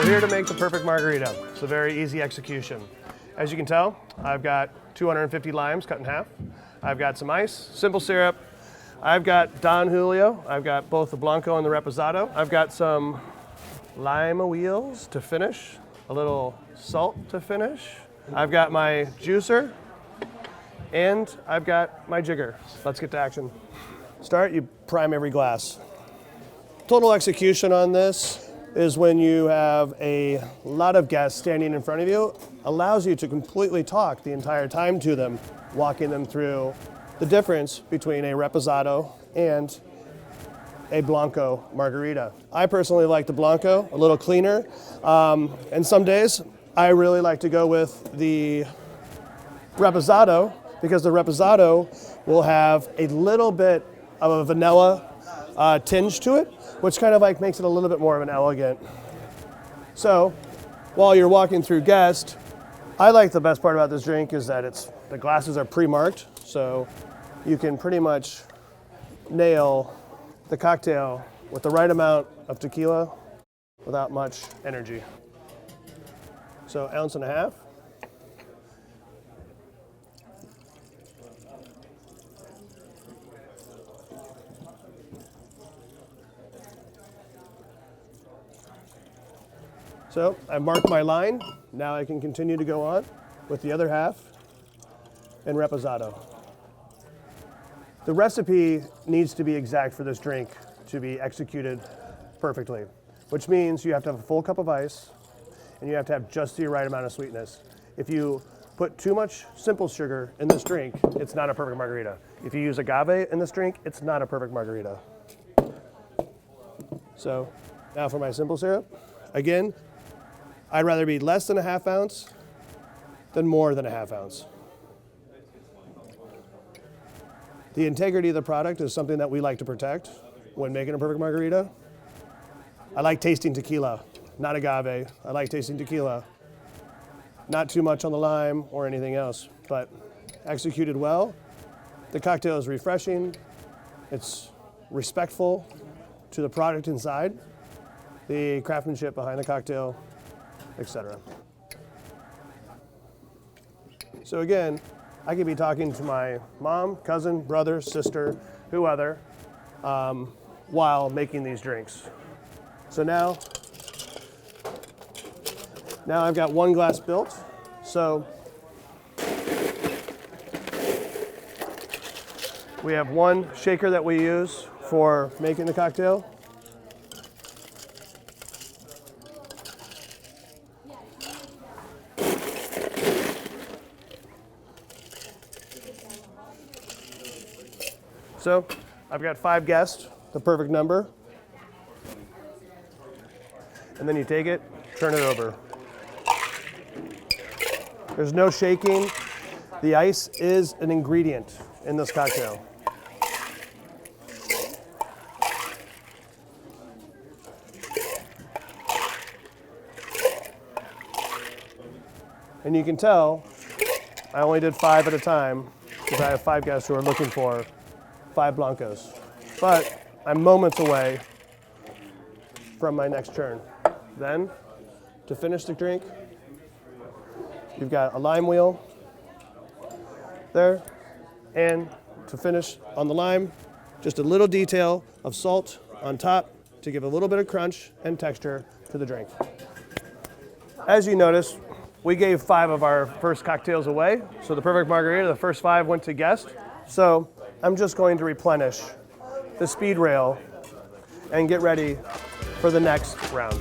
here to make the perfect margarita. It's a very easy execution. As you can tell, I've got 250 limes cut in half. I've got some ice, simple syrup. I've got Don Julio. I've got both the Blanco and the Reposado. I've got some lima wheels to finish, a little salt to finish. I've got my juicer, and I've got my jigger. Let's get to action. Start, you prime every glass. Total execution on this is when you have a lot of guests standing in front of you, allows you to completely talk the entire time to them, walking them through the difference between a Reposado and a Blanco margarita. I personally like the Blanco, a little cleaner, and some days I really like to go with the Reposado because the Reposado will have a little bit of a vanilla tinge to it, which kind of like makes it a little bit more of an elegant. So while you're walking through guest, I like the best part about this drink is that the glasses are pre-marked, so you can pretty much nail the cocktail with the right amount of tequila without much energy. So 1.5 ounces. So I've marked my line. Now I can continue to go on with the other half in Reposado. The recipe needs to be exact for this drink to be executed perfectly, which means you have to have a full cup of ice and you have to have just the right amount of sweetness. If you put too much simple sugar in this drink, it's not a perfect margarita. If you use agave in this drink, it's not a perfect margarita. So now for my simple syrup. Again, I'd rather be less than 1/2 ounce than more than 1/2 ounce. The integrity of the product is something that we like to protect when making a perfect margarita. I like tasting tequila, not agave. I like tasting tequila. Not too much on the lime or anything else, but executed well. The cocktail is refreshing. It's respectful to the product inside, the craftsmanship behind the cocktail, etc. So again, I could be talking to my mom, cousin, brother, sister, whoever, while making these drinks. So now I've got 1 glass built. So we have 1 shaker that we use for making the cocktail. So I've got 5 guests, the perfect number. And then you take it, turn it over. There's no shaking. The ice is an ingredient in this cocktail. And you can tell I only did 5 at a time because I have 5 guests who are looking for 5 Blancos. But I'm moments away from my next turn. Then, to finish the drink, you've got a lime wheel there. And to finish on the lime, just a little detail of salt on top to give a little bit of crunch and texture to the drink. As you notice, we gave 5 of our first cocktails away. So the perfect margarita, the first 5 went to guest. So I'm just going to replenish the speed rail and get ready for the next round.